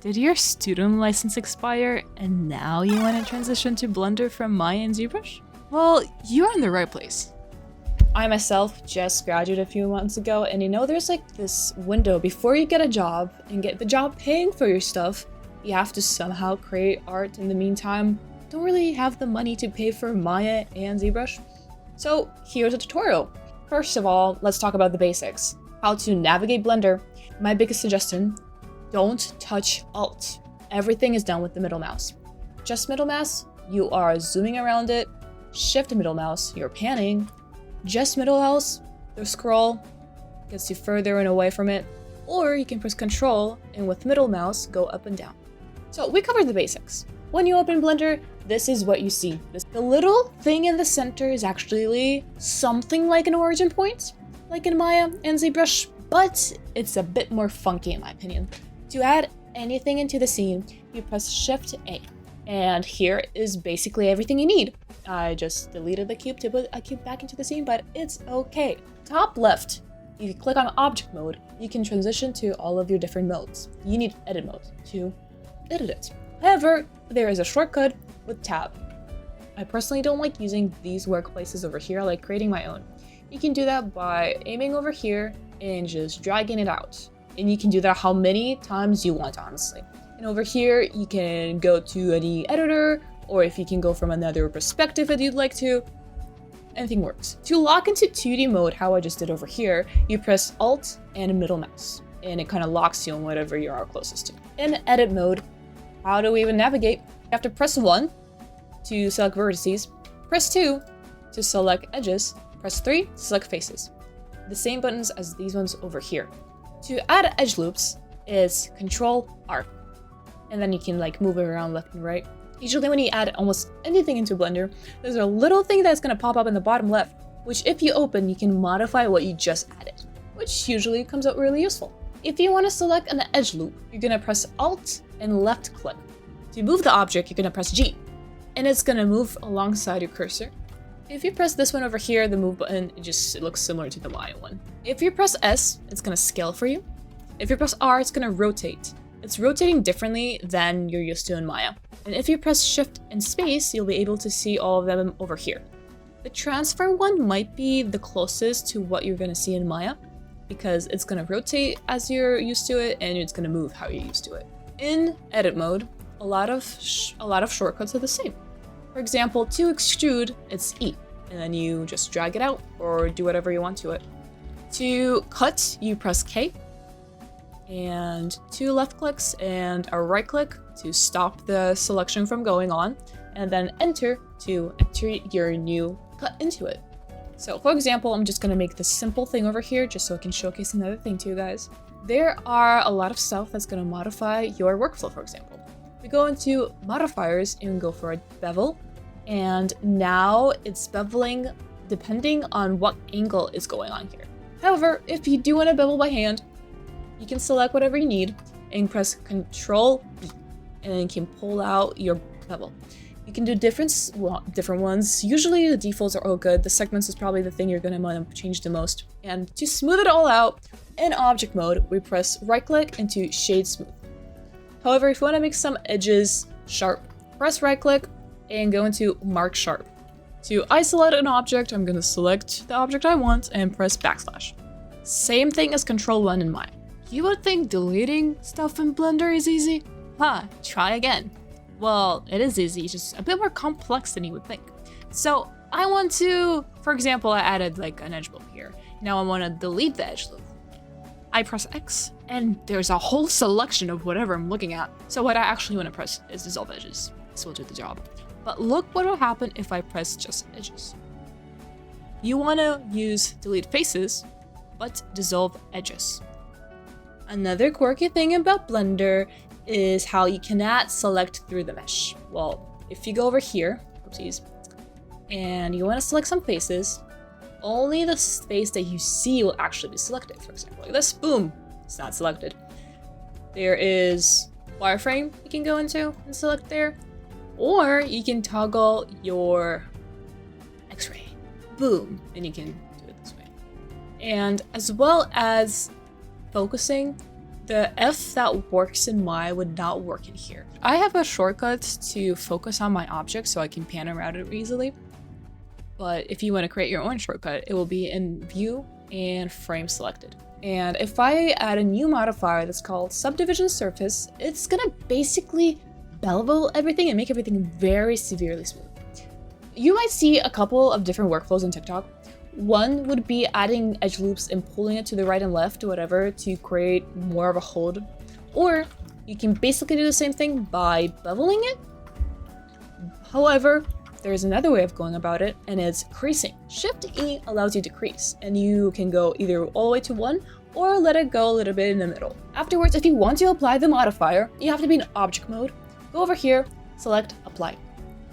Did your student license expire and now you want to transition to Blender from Maya and ZBrush? Well, you're in the right place. I myself just graduated a few months ago, and there's like this window before you get a job and get the job paying for your stuff. You have to somehow create art in the meantime. Don't really have the money to pay for Maya and ZBrush. So here's a tutorial. First of all, let's talk about the basics. How to navigate Blender. My biggest suggestion, don't touch Alt. Everything is done with the middle mouse. Just middle mouse, you are zooming around it. Shift middle mouse, you're panning. Just middle mouse, the scroll gets you further and away from it. Or you can press Control and with middle mouse, go up and down. So we covered the basics. When you open Blender, this is what you see. The little thing in the center is actually something like an origin point, like in Maya and ZBrush, but it's a bit more funky in my opinion. To add anything into the scene, you press Shift A. And here is basically everything you need. I just deleted the cube to put a cube back into the scene, but it's okay. Top left, if you click on object mode, you can transition to all of your different modes. You need edit mode to edit it. However, there is a shortcut with tab. I personally don't like using these workplaces over here, I like creating my own. You can do that by aiming over here and just dragging it out. And you can do that how many times you want, honestly. And over here, you can go to any editor, or if you can go from another perspective if you'd like to, anything works. To lock into 2D mode, how I just did over here, you press Alt and middle mouse, and it kind of locks you on whatever you are closest to. In edit mode, how do we even navigate? You have to press 1 to select vertices, press 2 to select edges, press 3 to select faces. The same buttons as these ones over here. To add edge loops is Control R. And then you can like move it around left and right. Usually when you add almost anything into Blender, there's a little thing that's gonna pop up in the bottom left, which if you open, you can modify what you just added, which usually comes out really useful. If you wanna select an edge loop, you're gonna press Alt and left click. To move the object, you're gonna press G, and it's gonna move alongside your cursor. If you press this one over here, the move button, it looks similar to the Maya one. If you press S, it's gonna scale for you. If you press R, it's gonna rotate. It's rotating differently than you're used to in Maya. And if you press Shift and Space, you'll be able to see all of them over here. The transfer one might be the closest to what you're gonna see in Maya, because it's gonna rotate as you're used to it, and it's gonna move how you're used to it. In edit mode, a lot of shortcuts are the same. For example, to extrude, it's E, and then you just drag it out or do whatever you want to it. To cut, you press K, and 2 left clicks and a right click to stop the selection from going on, and then enter to enter your new cut into it. So for example, I'm just gonna make this simple thing over here just so I can showcase another thing to you guys. There are a lot of stuff that's gonna modify your workflow, for example. We go into modifiers and go for a bevel, and now it's beveling depending on what angle is going on here. However, if you do want to bevel by hand, you can select whatever you need and press Control B, and then you can pull out your bevel. You can do different ones. Usually the defaults are all good. The segments is probably the thing you're gonna want to change the most. And to smooth it all out, in object mode, we press right click into Shade Smooth. However, if you want to make some edges sharp, press right click and go into Mark Sharp. To isolate an object, I'm gonna select the object I want and press backslash. Same thing as Control 1 in Maya. You would think deleting stuff in Blender is easy? Try again. Well, it is easy, it's just a bit more complex than you would think. So I want to, for example, I added like an edge loop here. Now I want to delete the edge loop. I press X, and there's a whole selection of whatever I'm looking at. So what I actually want to press is dissolve edges. This will do the job. But look what will happen if I press just edges. You want to use delete faces, but dissolve edges. Another quirky thing about Blender is how you cannot select through the mesh. Well, if you go over here, oopsies, and you want to select some faces, only the face that you see will actually be selected. For example, like this, boom, it's not selected. There is wireframe you can go into and select there, or you can toggle your X-ray, boom, and you can do it this way. And as well as focusing, The F that works in Maya would not work in here. I have a shortcut to focus on my object so I can pan around it easily. But if you want to create your own shortcut, it will be in View and Frame Selected. And if I add a new modifier that's called Subdivision Surface, it's gonna basically bevel everything and make everything very severely smooth. You might see a couple of different workflows on TikTok. One would be adding edge loops and pulling it to the right and left or whatever to create more of a hold. Or you can basically do the same thing by beveling it. However, there's another way of going about it, and it's creasing. Shift-E allows you to crease, and you can go either all the way to 1 or let it go a little bit in the middle. Afterwards, if you want to apply the modifier, you have to be in object mode. Go over here, select Apply.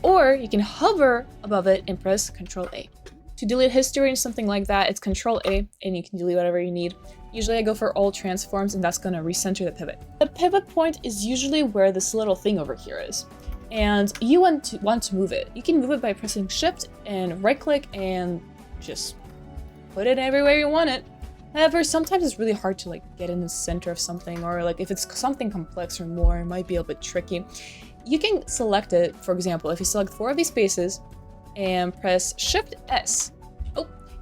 Or you can hover above it and press Ctrl-A. To delete history and something like that, it's Ctrl-A, and you can delete whatever you need. Usually I go for all transforms, and that's going to recenter the pivot. The pivot point is usually where this little thing over here is. And you want to move it. You can move it by pressing Shift and right-click and just put it everywhere you want it. However, sometimes it's really hard to like get in the center of something, or like if it's something complex or more, it might be a bit tricky. You can select it, for example, if you select 4 of these spaces and press Shift-S,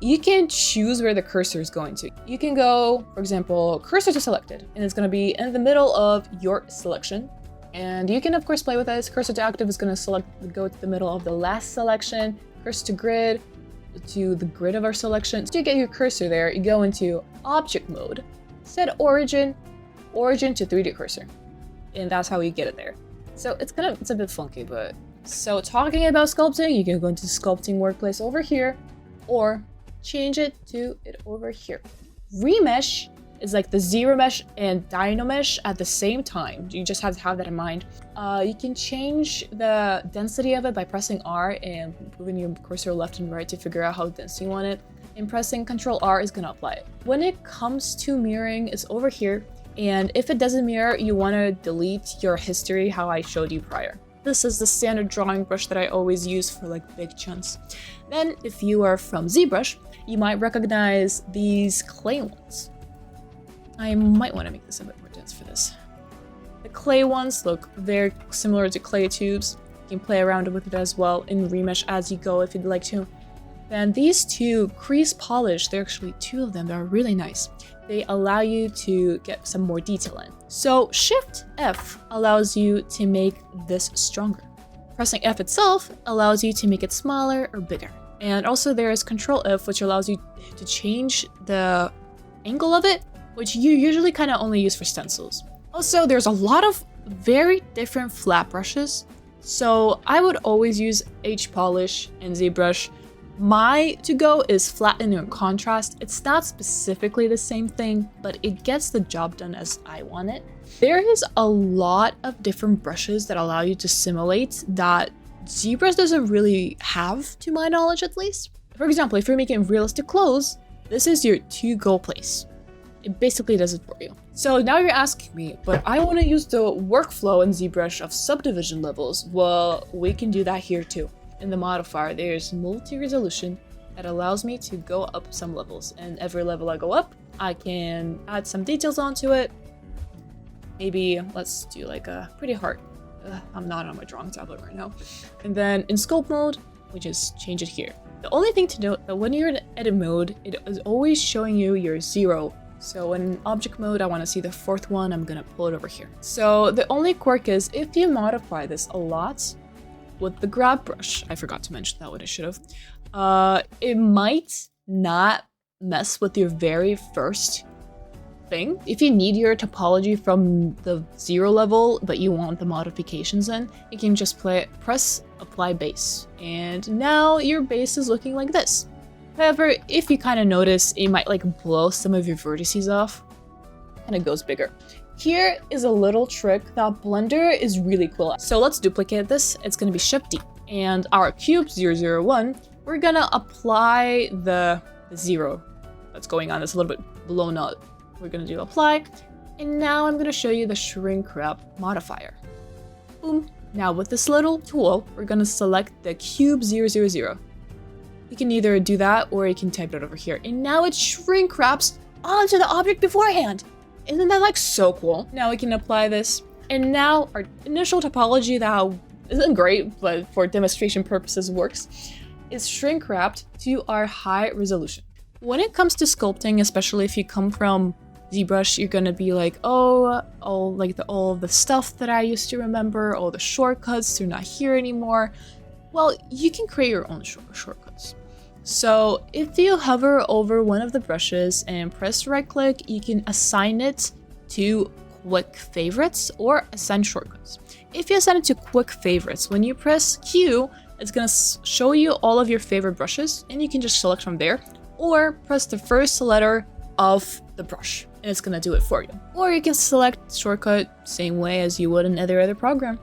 you can choose where the cursor is going to. You can go, for example, cursor to selected, and it's going to be in the middle of your selection. And you can, of course, play with this. Cursor to active is going to go to the middle of the last selection. Cursor to grid, to the grid of our selection. So you get your cursor there, you go into object mode, set origin to 3D cursor. And that's how you get it there. So it's a bit funky, but... So talking about sculpting, you can go into sculpting workplace over here, or change it to it over here. Remesh is like the zero mesh and dino mesh at the same time. You just have to have that in mind. You can change the density of it by pressing R and moving your cursor left and right to figure out how dense you want it. And pressing Ctrl R is gonna apply it. When it comes to mirroring, it's over here. And if it doesn't mirror, you wanna delete your history, how I showed you prior. This is the standard drawing brush that I always use for like big chunks. Then if you are from ZBrush, you might recognize these clay ones. I might want to make this a bit more dense for this. The clay ones look very similar to clay tubes. You can play around with it as well in remesh as you go if you'd like to. Then these two crease polish, there are actually 2 of them that are really nice. They allow you to get some more detail in. So Shift F allows you to make this stronger. Pressing F itself allows you to make it smaller or bigger. And also there is Ctrl F, which allows you to change the angle of it, which you usually kind of only use for stencils. Also, there's a lot of very different flat brushes. So I would always use H Polish and ZBrush. My to-go is flatten and contrast. It's not specifically the same thing, but it gets the job done as I want it. There is a lot of different brushes that allow you to simulate that ZBrush doesn't really have, to my knowledge at least. For example, if you're making realistic clothes, this is your to-go place. It basically does it for you. So now you're asking me, but I want to use the workflow in ZBrush of subdivision levels. Well, we can do that here too. In the modifier, there's multi-resolution that allows me to go up some levels. And every level I go up, I can add some details onto it. Maybe let's do like a pretty heart. I'm not on my drawing tablet right now. And then in sculpt mode, we just change it here. The only thing to note that when you're in edit mode, it is always showing you your 0. So in object mode, I want to see the 4th one, I'm gonna pull it over here. So the only quirk is if you modify this a lot with the grab brush, I forgot to mention that, what I should have, it might not mess with your very first thing. If you need your topology from the 0 level, but you want the modifications in, you can just press apply base. And now your base is looking like this. However, if you kind of notice, it might like blow some of your vertices off, and it goes bigger. Here is a little trick that Blender is really cool at. So let's duplicate this. It's going to be Shift D. And our cube 001, we're going to apply the 0 that's going on. It's a little bit blown out. We're going to do apply. And now I'm going to show you the shrink wrap modifier. Boom. Now with this little tool, we're going to select the cube 000. You can either do that or you can type it over here. And now it shrink wraps onto the object beforehand. Isn't that like so cool? Now we can apply this. And now our initial topology that isn't great, but for demonstration purposes works, is shrink wrapped to our high resolution. When it comes to sculpting, especially if you come from ZBrush, you're gonna be like, oh, all the stuff that I used to remember, all the shortcuts, they're not here anymore. Well, you can create your own shortcuts. So if you hover over one of the brushes and press right click, you can assign it to quick favorites or assign shortcuts. If you assign it to quick favorites, when you press Q, it's gonna show you all of your favorite brushes and you can just select from there, or press the first letter of the brush and it's gonna do it for you. Or you can select shortcut same way as you would in every other program.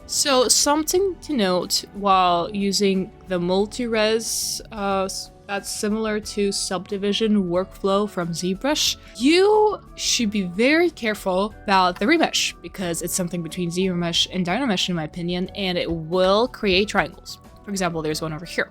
So something to note while using the multi-res that's similar to subdivision workflow from ZBrush, you should be very careful about the remesh because it's something between ZRemesh and Dynamesh in my opinion, and it will create triangles. For example, there's one over here.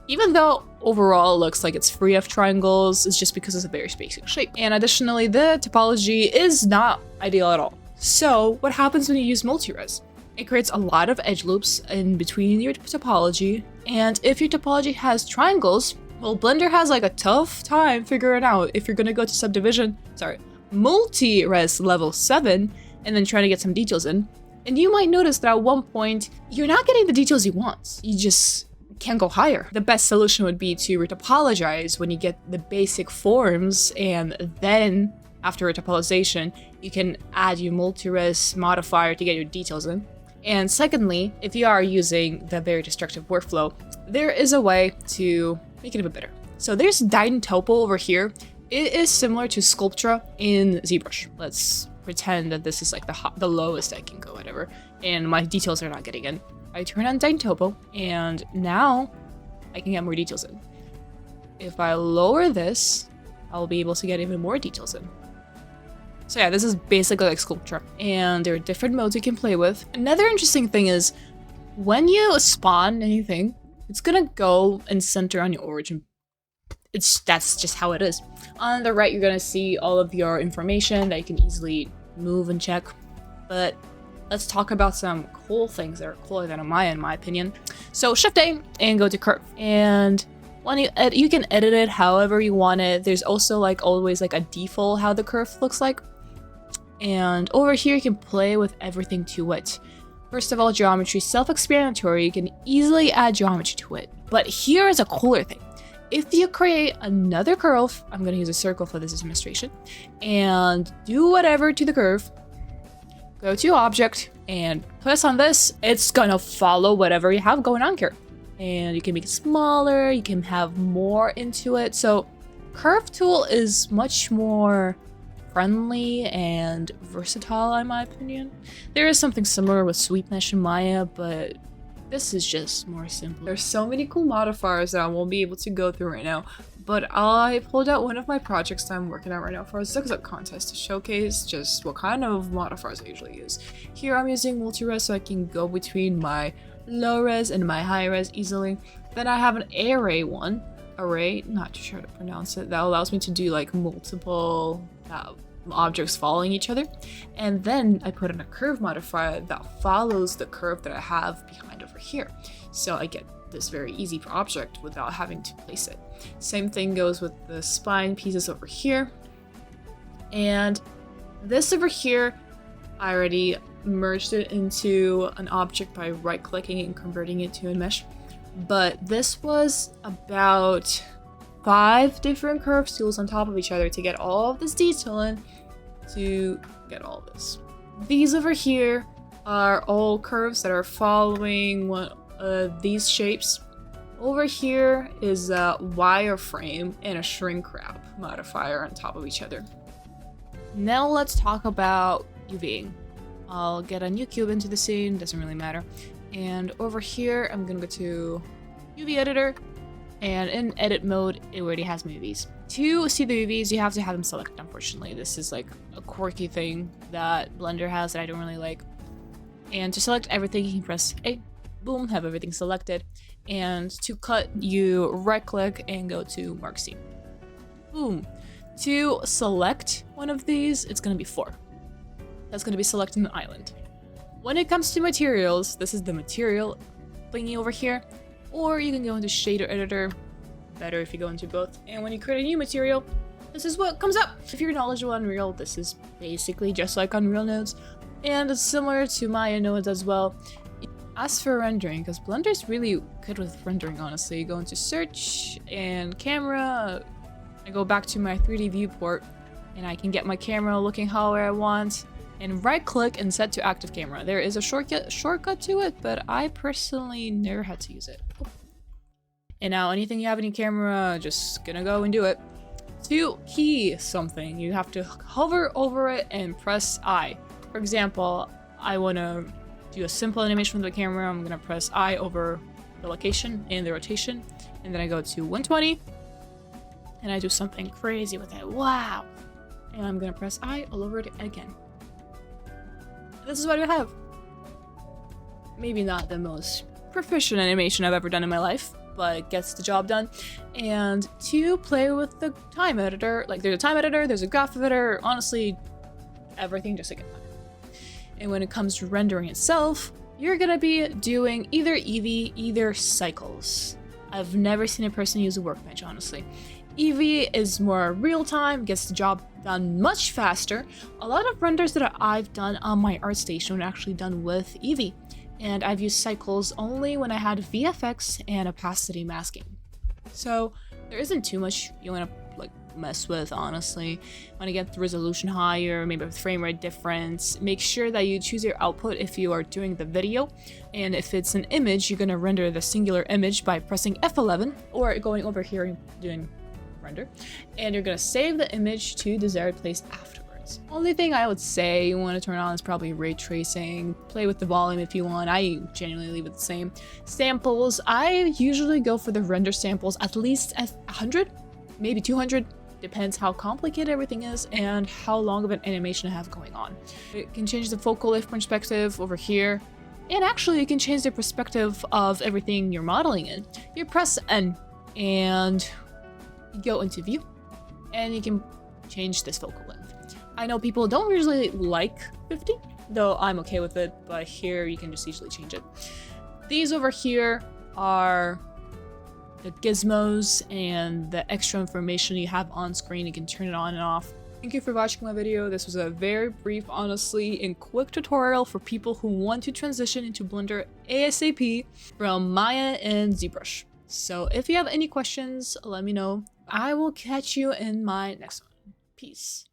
Even though overall it looks like it's free of triangles, it's just because it's a very basic shape. And additionally, the topology is not ideal at all. So what happens when you use multi-res? It creates a lot of edge loops in between your topology, and if your topology has triangles, well, Blender has like a tough time figuring out if you're gonna go to multi-res level 7 and then trying to get some details in. And you might notice that at one point, you're not getting the details you want. You just can't go higher. The best solution would be to retopologize when you get the basic forms, and then after retopolization, you can add your multi-res modifier to get your details in. And secondly, if you are using the very destructive workflow, there is a way to make it a bit better. So there's Dynamesh over here. It is similar to Sculptra in ZBrush. Let's pretend that this is like the lowest I can go, whatever, and my details are not getting in. I turn on Dynamesh, and now I can get more details in. If I lower this, I'll be able to get even more details in. So yeah, this is basically like Sculptra, and there are different modes you can play with. Another interesting thing is, when you spawn anything, it's gonna go and center on your origin. That's just how it is. On the right, you're gonna see all of your information that you can easily move and check. But let's talk about some cool things that are cooler than a Maya, in my opinion. So Shift A and go to curve, and when you can edit it however you want it. There's also like always like a default how the curve looks like. And over here, you can play with everything to it. First of all, geometry, self-explanatory, you can easily add geometry to it. But here is a cooler thing. If you create another curve, I'm gonna use a circle for this demonstration, and do whatever to the curve, go to object and press on this, it's gonna follow whatever you have going on here. And you can make it smaller, you can have more into it. So curve tool is much more friendly and versatile in my opinion. There is something similar with sweep mesh in Maya, but this is just more simple. There's so many cool modifiers that I won't be able to go through right now, but I pulled out one of my projects that I'm working on right now for a zigzag contest to showcase just what kind of modifiers I usually use. Here I'm using multi-res so I can go between my low res and my high res easily. Then I have an array, not too sure how to pronounce it, that allows me to do like multiple objects following each other. And then I put in a curve modifier that follows the curve that I have behind over here. So I get this very easy object without having to place it. Same thing goes with the spine pieces over here. And this over here, I already merged it into an object by right clicking and converting it to a mesh. But this was about 5 different curve tools on top of each other to get all of this detail in, to get all this. These over here are all curves that are following one of these shapes. Over here is a wireframe and a shrink wrap modifier on top of each other. Now let's talk about UVing. I'll get a new cube into the scene, doesn't really matter. And over here, I'm gonna go to UV editor. And in edit mode, it already has my UVs. To see the UVs, you have to have them selected, unfortunately. This is like a quirky thing that Blender has that I don't really like. And to select everything, you can press A, boom, have everything selected. And to cut, you right click and go to mark scene. Boom. To select one of these, it's going to be 4. That's going to be selecting the island. When it comes to materials, this is the material thingy over here, or you can go into shader editor. Better if you go into both. And when you create a new material, this is what comes up. If you're knowledgeable on Unreal, this is basically just like Unreal nodes, and it's similar to Maya nodes as well. As for rendering, because Blender's really good with rendering, honestly, you go into search and camera. I go back to my 3D viewport, and I can get my camera looking however I want, and right click and set to active camera. There is a shortcut to it, but I personally never had to use it. And now anything you have in your camera, just gonna go and do it. To key something, you have to hover over it and press I. For example, I wanna do a simple animation with the camera. I'm gonna press I over the location and the rotation, and then I go to 120, and I do something crazy with it. Wow! And I'm gonna press I all over it again. This is what I have. Maybe not the most proficient animation I've ever done in my life, but it gets the job done. And to play with the time editor, like there's a time editor, there's a graph editor, honestly, everything just like it. And when it comes to rendering itself, you're gonna be doing either Eevee, either cycles. I've never seen a person use a workbench, honestly. Eevee is more real-time, gets the job done much faster. A lot of renders that I've done on my ArtStation are actually done with Eevee. And I've used cycles only when I had VFX and opacity masking. So there isn't too much you want to like mess with, honestly. Want to get the resolution higher, maybe a frame rate difference. Make sure that you choose your output if you are doing the video. And if it's an image, you're going to render the singular image by pressing F11 or going over here and doing render. And you're going to save the image to desired place afterwards. Only thing I would say you want to turn on is probably ray tracing. Play with the volume if you want. I genuinely leave it the same. Samples, I usually go for the render samples at least at 100, maybe 200. Depends how complicated everything is and how long of an animation I have going on. It can change the focal lift perspective over here. And actually you can change the perspective of everything you're modeling in. You press N and you go into view and you can change this focal length. I know people don't usually like 50, though I'm okay with it, but here you can just easily change it. These over here are the gizmos and the extra information you have on screen. You can turn it on and off. Thank you for watching my video. This was a very brief, honestly, and quick tutorial for people who want to transition into Blender ASAP from Maya and ZBrush. So if you have any questions, let me know. I will catch you in my next one. Peace.